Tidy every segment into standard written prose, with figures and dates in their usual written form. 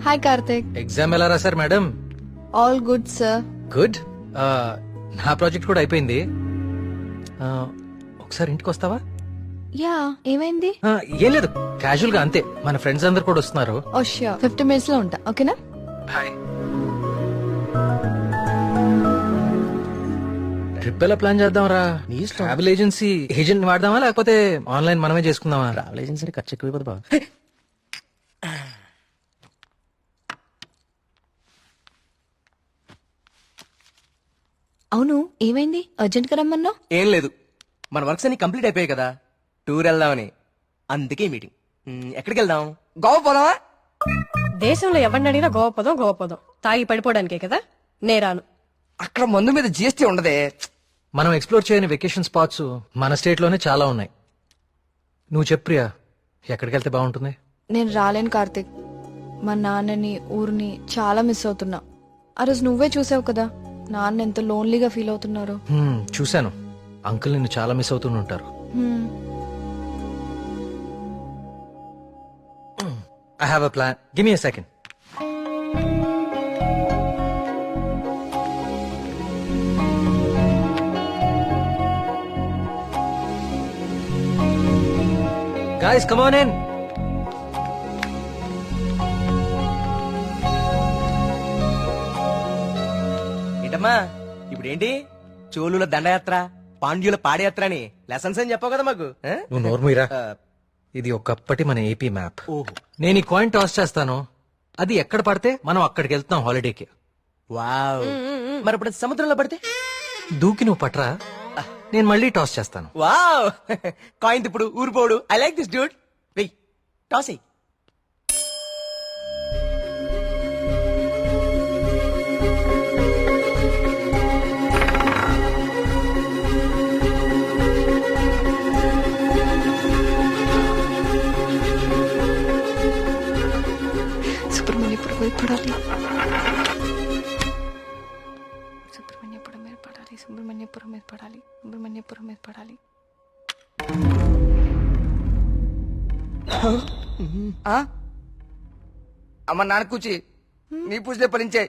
Hi Karthik. Exam ఎలా రాశారు madam? All good sir. Good. నా ప్రాజెక్ట్ కూడా అయిపోయింది. ఒకసారి ఇంటికి వస్తావా? యా, ఏమైంది? ఏం లేదు, క్యాజువల్ గా అంతే. మన ఫ్రెండ్స్ అందరు కూడా వస్తున్నారు. ఓ ష్యూర్, 50 minutes లో ఉంటా. ఓకేనా? హాయ్. ట్రిప్ ఎలా ప్లాన్ చేద్దాం రా? ట్రావెల్ ఏజెన్సీ ఏజెంట్ వాడదామా లేకపోతే ఆన్లైన్ మనమే చేసుకుందామా? ట్రావెల్ ఏజెన్సీ ఖర్చు ఎక్కువ బాబు. అవును, ఏమైంది? అర్జెంట్ గా రమ్మన్నా? ఏం లేదు, మన వర్క్స్ అన్ని కంప్లీట్ అయిపోయాయి కదా, టూర్ వెళ్దామని. అందుకే మీటింగ్. ఎక్కడికి వెళ్దాం? గోవా పోదామా? దేశంలో ఎవరిని అడిగినా గోవా పోదాం. తాగి పడిపోవడానికే కదా. నేరాను. అక్కడ మందు మీద జిఎస్టీ ఉండదే. మనం ఎక్స్ప్లోర్ చేయని వెకేషన్ స్పాట్స్ మన స్టేట్ లోనే చాలా ఉన్నాయి. నువ్వు చెప్పు ప్రియా, ఎక్కడికి వెళ్తే బాగుంటుంది? నేను రాలేను కార్తిక్. మా నాన్నని ఊరిని చాలా మిస్ అవుతున్నా. ఆ రోజు నువ్వే చూసావు కదా నాన్న ఎంత లోన్లీగా ఫీల్ అవుతున్నారు. చూశాను. అంకుల్ నిన్ను చాలా మిస్ అవుతుంటారు. I have a plan. Give me a second. Guys, come on in. ఏంటమ్మా ఇప్పుడేంటి? చోళుల దండయాత్ర, పాండ్యుల పాదయాత్ర అని లెసన్స్ అని చెప్పావు కదా మాకు. నువ్వు నోర్ముయిరా. ఇది ఒకప్పటి మన ఏపీ మ్యాప్. ఓహో. నేను ఈ కాయిన్ టాస్ చేస్తాను, అది ఎక్కడ పడితే మనం అక్కడికి వెళ్తాం హాలిడేకి. వావ్. మరి ఇప్పుడు సముద్రంలో పడితే? దూకి నువ్వు పట్రా, నేను మళ్ళీ టాస్ చేస్తాను. వావ్. కాయిన్ ఇప్పుడు ఊరిపోడు. I like this dude. వెయ్, టాస్ ఎయ్. సుబ్రహ్మణ్యపురం మీద పడాలి. సుబ్రహ్మణ్యపురం మీద పడాలి. సుబ్రహ్మణ్యపురం మీద పడాలి. సుబ్రహ్మణ్యపురం మీద పడాలి. అమ్మ నాన్న కూచి నీ పూజలే ఫలించే.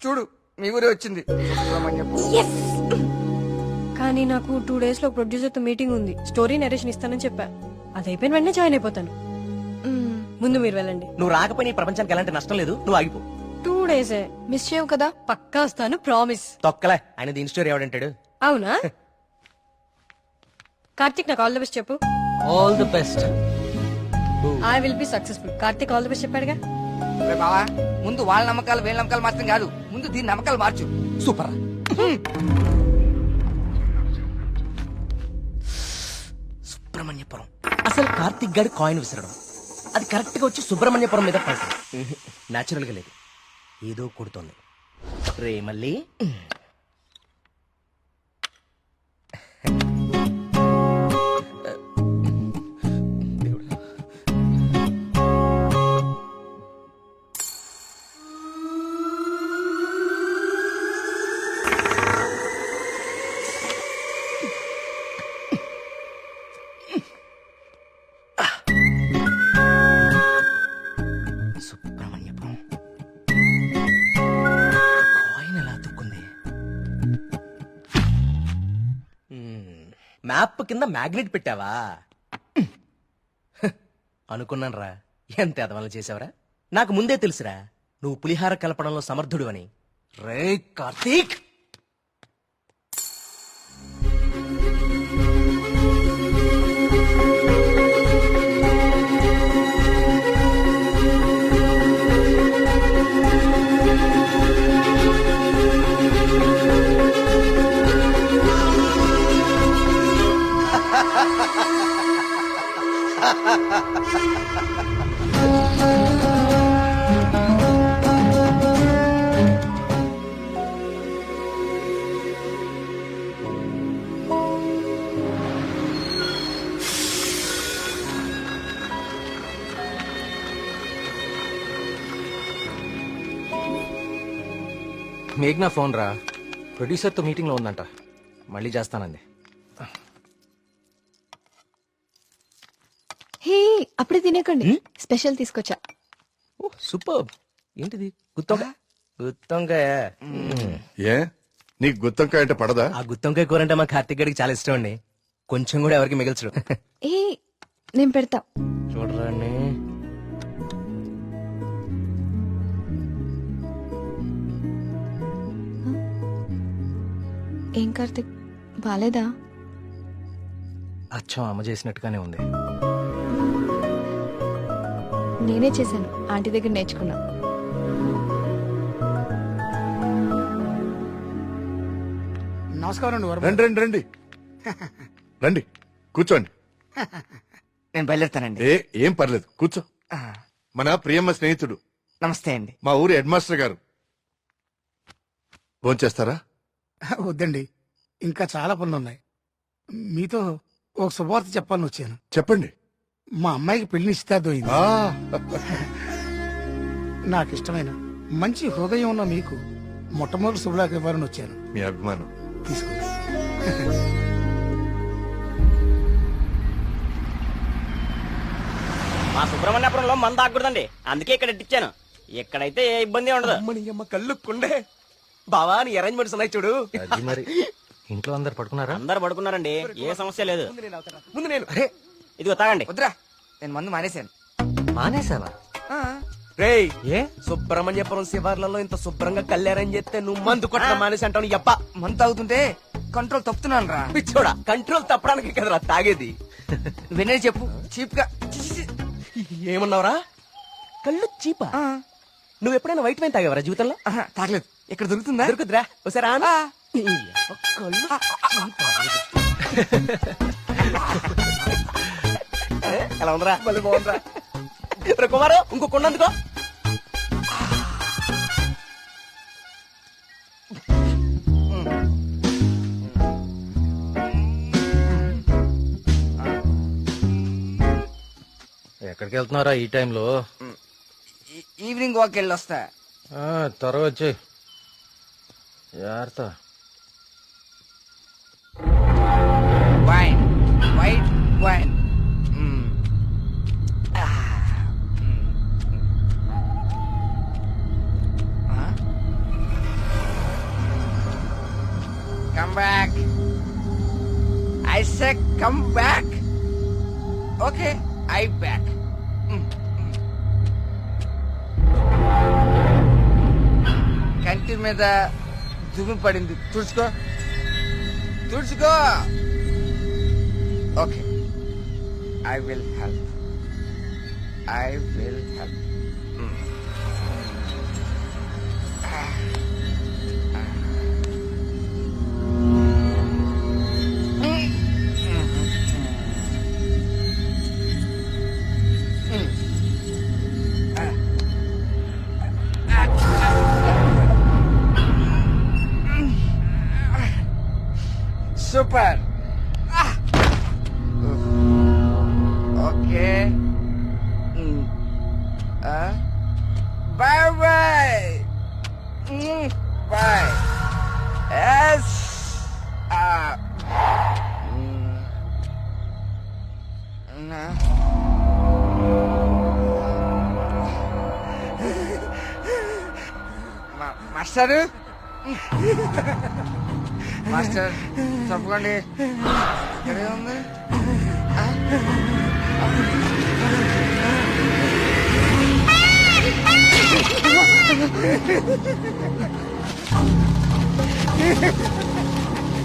చూడు మీ ఊరే వచ్చింది. కానీ నాకు 2 days లో ప్రొడ్యూసర్ తో మీటింగ్ ఉంది. స్టోరీ నరేషన్ ఇస్తానని చెప్పా. అది అయిపోయిన వెంటనే జాయిన్ అయిపోతాను. ముందు మీరు వెళ్ళండి. నువ్వు రాకపోయినా ఈ ప్రపంచానికి ఎలాంటి నష్టం లేదు. నువ్వు ఆగిపో. 2 days మిస్ చేయవు కదా? పక్కా వస్తాను, ప్రామిస్. తొక్కలే, ఆయన దీని స్టోరీ ఎవడంటాడు? అవునా? కార్తిక్, నాకు ఆల్ ది బెస్ట్ చెప్పు. All the best. I will be successful. Karthik all the best చెప్పాడుగా. రే బావా, ముందు వాళ్ళ నమ్మకాలు వీళ్ళ నమ్మకాలు మార్చడం కాదు, ముందు దీని నమ్మకాలు మార్చు. సూపర్. సుబ్రహ్మణ్యపురం. అసలు కార్తిక్ గారి కాయిన్ విసరడం, అది కరెక్ట్ గా వచ్చి సుబ్రహ్మణ్యపురం మీద పడుతుంది. నాచురల్ గా లేదు, ఏదో కొడుతోంది. రే మళ్ళీ సుబ్రహ్మణ్యపురం కాయిన్ ఎలా తుక్కుంది? మ్యాప్ కింద మ్యాగ్నెట్ పెట్టావా? అనుకున్నాను రా, ఎంత ఎదవలు చేసావరా. నాకు ముందే తెలుసురా నువ్వు పులిహార కలపడంలో సమర్థుడు అని. రే కార్తీక్, మేఘ్నా ఫోన్ రా, ప్రొడ్యూసర్ తో మీటింగ్ లో ఉందంట, మళ్ళీ చేస్తానంది. హే, అప్పుడే తినేకండి, స్పెషల్ తీసుకొచ్చా. సూపర్. ఏంటిది గుత్తొంకాయ గుత్తొంకాయ ఏ నీకు గుత్తొంకాయ అంటే పడదా? ఆ గుత్తొంకాయ కూర అంటే మా కార్తిక్ గడికి చాలా ఇష్టం అండి. కొంచెం కూడా ఎవరికి మిగిల్చడు. ఏ నేను పెడతా. చూడరండి. ఏం కార్తిక్ బాలేదా? అచ్చం అమ్మ చేసినట్టుగానే ఉంది. నేనే చేశాను, ఆంటీ దగ్గర నేర్చుకున్నా. నమస్కారం అండి వర్మ. రండి రండి రండి రండి కూర్చోండి. నేను బయలుదేరుతానండి. ఏం పర్లేదు కూర్చో. ఆ, మన ప్రియమ్మ స్నేహితుడు నమస్తే అండి. మా ఊరి హెడ్ మాస్టర్ గారు. భోంచేస్తారా? వద్దండి, ఇంకా చాలా పనులు ఉన్నాయి. మీతో ఒక శుభవార్త చెప్పాలని వచ్చాను. చెప్పండి. మా అమ్మాయికి పెళ్లి నిశ్చితార్థమైంది. ఆ, నాకు ఇష్టమైన మంచి హృదయం ఉన్న మీకు మొట్టమొదటి శుభలాకి ఇవ్వాలని వచ్చాను. మీ అభిమానం. తీసుకో. మా సుబ్రహ్మణ్యపురంలో మంద ఆగకూడదండి, అందుకే ఇక్కడ ఇచ్చాను. ఇక్కడైతే ఏ ఇబ్బంది ఉండదు. అమ్మని అమ్మ కళ్ళు కుండే. బావా నీ అరేంజ్మెంట్స్ ఉన్నాయి చూడు. అది మరి ఇంట్లో అందరు పడుకున్నారా? అందరు పడుకున్నారండి, ఏ సమస్య లేదు. ముందు నేను ఇదిగో తాగండి. వద్దురా, నేను మందు మానేశాను. మానేసావా? ఆ, రేయ్ ఏ సుబ్రహ్మణ్యపురం శివార్లలో ఇంత శుభ్రంగా కళ్యాణం చేస్తే నువ్వు మందు కొట్టడం మానేసి అంటావు. నీ అప్ప మందు తాగుతుంటే కంట్రోల్ తప్పుతున్నాను రా. పిచ్చోడా, కంట్రోల్ తప్పడానికి కదరా తాగేది. వినే చెప్పు చీప్ గా. చి, చి, చి. ఏమన్నావురా? కళ్ళు చీపా? ఆ, నువ్వు ఎప్పుడైనా వైట్ వైన్ తాగేవరా జీవితంలో? ఆహా, తాగలేదు. ఇక్కడ దొరుకుతుందా? దొరుకుతురా ఒకసారి ఆను. ఆ. ఈ అప్ప కళ్ళు చీపా. ఏ, ఎలా ఉందిరా? మళ్ళీ బాగుందిరా. రే కుమారు, ఇంకో కొండందుకో. ఎక్కడికి వెళ్తున్నారా ఈ టైంలో? ఈవినింగ్ వాక్ వెళ్ళి వస్తా. త్వరగా వచ్చి జాగ్రత్త. Wine, white wine. Come back. I said come back. Okay, I back. కంటి మీద దుమ్ము పడింది, తుడుచుకో తుడుచుకో. Okay, I will help. I will help. Super. Okay. Bye bye. Bye. Yes. Master, master తప్పకండి. ఇక్కడే ఉంది.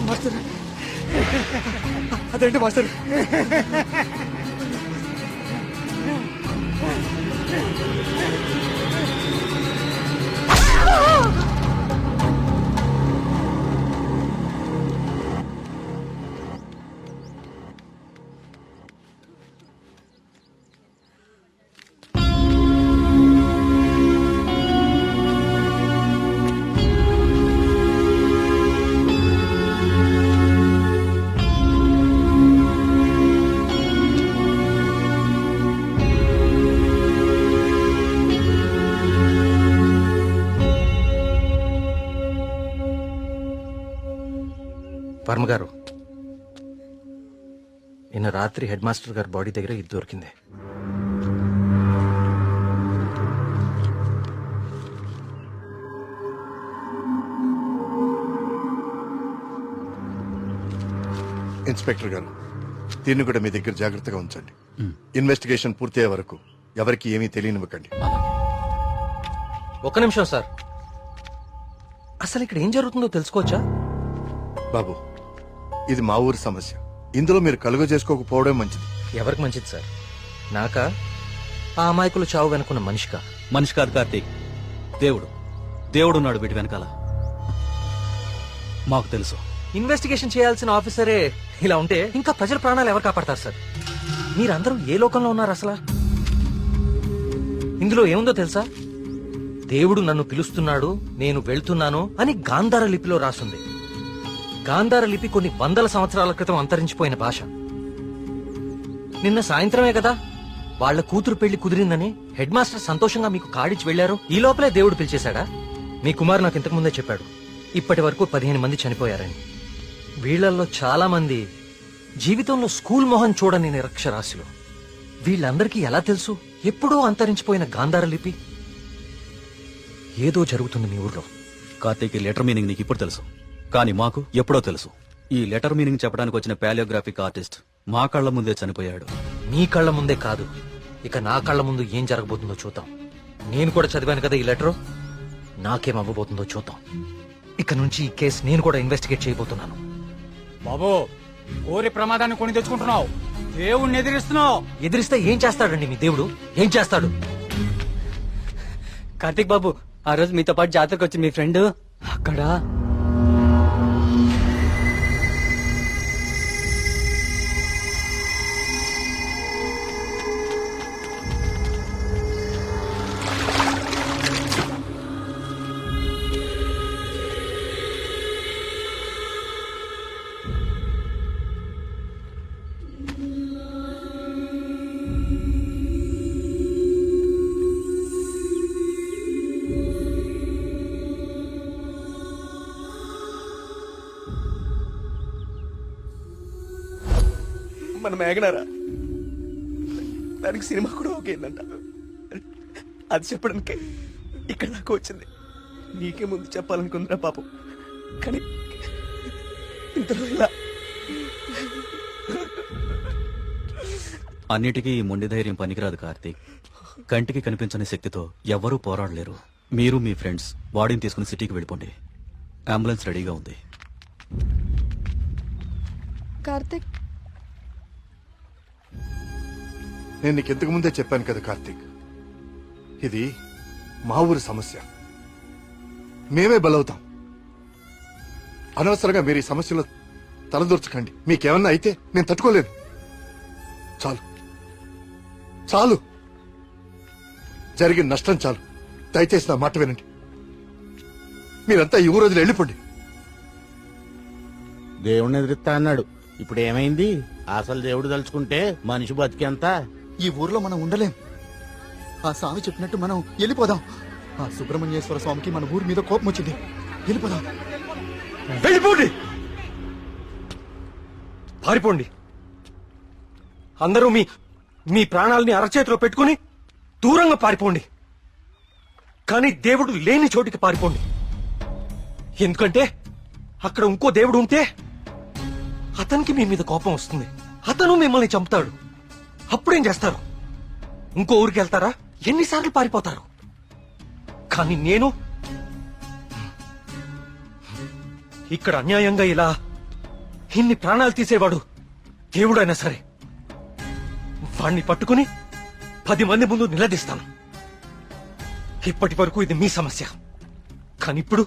మాస్టర్, అదేంటి మాస్టర్? వర్మ గారు, నిన్న రాత్రి హెడ్ మాస్టర్ గారి బాడీ దగ్గర ఇది దొరికింది. ఇన్స్పెక్టర్ గారు దీన్ని కూడా మీ దగ్గర జాగ్రత్తగా ఉంచండి. ఇన్వెస్టిగేషన్ పూర్తయ్యే వరకు ఎవరికి ఏమీ తెలియనివ్వకండి. ఒక్క నిమిషం సార్, అసలు ఇక్కడ ఏం జరుగుతుందో తెలుసుకోవచ్చా? బాబు, ఇది మా ఊరి సమస్య. ఇందులో మీరు కలుగ చేసుకోకపోవడం మంచిది. ఎవరికి మంచిది సార్? నాకా, ఆ అమాయకులు చావు వెనుకున్న మనిషికా? మనిషి కాదు కార్తీక్, దేవుడున్నాడు వీటి వెనకాల. మాకు తెలుసు. ఇన్వెస్టిగేషన్ చేయాల్సిన ఆఫీసరే ఇలా ఉంటే ఇంకా ప్రజల ప్రాణాలు ఎవరు కాపాడతారు సార్? మీరందరూ ఏ లోకంలో ఉన్నారు అసలు? ఇందులో ఏముందో తెలుసా? దేవుడు నన్ను పిలుస్తున్నాడు, నేను వెళ్తున్నాను అని గాంధార లిపిలో రాసుంది. గాంధార లిపి కొన్ని వందల సంవత్సరాల క్రితం అంతరించిపోయిన భాష. నిన్న సాయంత్రమే కదా వాళ్ళ కూతురు పెళ్లి కుదిరిందని హెడ్ మాస్టర్ సంతోషంగా మీకు కార్డిచ్చి వెళ్లారు. ఈ లోపలే దేవుడు పిలిచేశాడా? మీ కుమారు నాకు ఇంతకు ముందే చెప్పాడు, ఇప్పటి వరకు 15 మంది చనిపోయారని. వీళ్లల్లో చాలా మంది జీవితంలో స్కూల్ మొహం చూడని నిరక్షరాస్యులు. వీళ్ళందరికీ ఎలా తెలుసు ఎప్పుడో అంతరించిపోయిన గాంధార లిపి? ఏదో జరుగుతుంది మీ ఊర్లో. కార్తీక్, ఈ లెటర్ మీనింగ్ నీకు ఇప్పుడు తెలుసు, కానీ మాకు ఎప్పుడో తెలుసు. ఈ లెటర్ మీనింగ్ చెప్పడానికి వచ్చిన పాలియోగ్రాఫిక్ ఆర్టిస్ట్ మా కళ్ళ ముందే చనిపోయాడు. మీ కళ్ళ ముందే కాదు, ఇక నా కళ్ళ ముందు ఏం జరగబోతుందో చూద్దాం. నేను కూడా చదివాను కదా ఈ లెటరు, నాకేం అవ్వబోతుందో చూద్దాం. ఇక నుంచి ఈ కేసు నేను కూడా ఇన్వెస్టిగేట్ చేయబోతున్నాను. బాబు, కోరి ప్రమాదాన్ని కొని తెచ్చుకుంటున్నావు, దేవుణ్ణి ఎదిరిస్తున్నావు. ఎదిరిస్తే ఏం చేస్తాడండి మీ దేవుడు? ఏం చేస్తాడు? కార్తీక్ బాబు, ఆ రోజు మీతో పాటు జాతరకు వచ్చింది మీ ఫ్రెండ్, అక్కడ మన మేఘనారా, దానికి సినిమా కూడా ఓకేందంట. అది చెప్పడానికి ఇక్కడ నాకు వచ్చింది. నీకే ముందు చెప్పాలనుకుందిరా పాపం, కానీ ఇంతలో ఇలా. అన్నిటికీ ఈ మొండి ధైర్యం పనికిరాదు కార్తీక్. కంటికి కనిపించని శక్తితో ఎవ్వరూ పోరాడలేరు. మీరు మీ ఫ్రెండ్స్ బాడీని తీసుకుని సిటీకి వెళ్ళిపోండి. అంబులెన్స్ రెడీగా ఉంది. కార్తిక్, నేను నీకు ఇంతకు ముందే చెప్పాను కదా కార్తీక్, ఇది మా ఊరి సమస్య. మేమే బలవుతాం. అనవసరంగా మీరు ఈ సమస్యలో తలదూర్చకండి. మీకేమన్నా అయితే నేను తట్టుకోలేను. చాలు చాలు, జరిగిన నష్టం చాలు. దయచేసి నా మాట వినండి. మీరంతా ఈ ఊరు వదిలి వెళ్ళిపోండి. దేవుణ్ణి ఎదిరిస్తా అన్నాడు, ఇప్పుడు ఏమైంది? అసలు దేవుడు తలుచుకుంటే మనిషి బతికేంత. ఈ ఊర్లో మనం ఉండలేం. ఆ స్వామి చెప్పినట్టు మనం వెళ్ళిపోదాం. ఆ సుబ్రహ్మణ్యేశ్వర స్వామికి మన ఊరి మీద కోపం వచ్చింది. వెళ్ళిపోదాం. వెళ్ళిపోండి, పారిపోండి. అందరూ మీ మీ ప్రాణాలని అరచేతిలో పెట్టుకుని దూరంగా పారిపోండి. కానీ దేవుడు లేని చోటికి పారిపోండి. ఎందుకంటే అక్కడ ఇంకో దేవుడు ఉంటే అతనికి మీ మీద కోపం వస్తుంది. అతను మిమ్మల్ని చంపుతాడు. అప్పుడేం చేస్తారు? ఇంకో ఊరికి వెళ్తారా? ఎన్నిసార్లు పారిపోతారు? కానీ నేను ఇక్కడ అన్యాయంగా ఇలా ఇన్ని ప్రాణాలు తీసేవాడు దేవుడైనా సరే వాణ్ణి పట్టుకుని 10 మంది ముందు నిలదీస్తాను. ఇప్పటి వరకు ఇది మీ సమస్య, కానీ ఇప్పుడు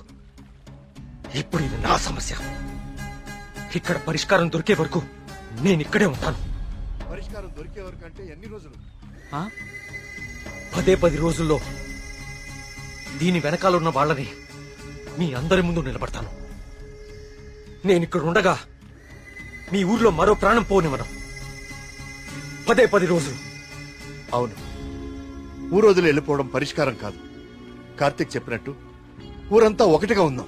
ఇది నా సమస్య. ఇక్కడ పరిష్కారం దొరికే వరకు నేను ఇక్కడే ఉంటాను. పరిష్కారం దొరికే వరకు అంటే ఎన్ని రోజులు? 10 రోజుల్లో దీని వెనకాల ఉన్న వాళ్ళని మీ అందరి ముందు నిలబడతాను. నేను ఇక్కడ ఉండగా మీ ఊర్లో మరో ప్రాణం పోనివ్వను. 10 రోజులు. అవును, ఊరు వదిలి వెళ్ళిపోవడం పరిష్కారం కాదు. కార్తీక్ చెప్పినట్టు ఊరంతా ఒకటిగా ఉందాం.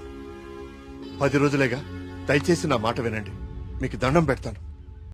10 రోజులేగా. దయచేసి నా మాట వినండి. మీకు దండం పెడతాను.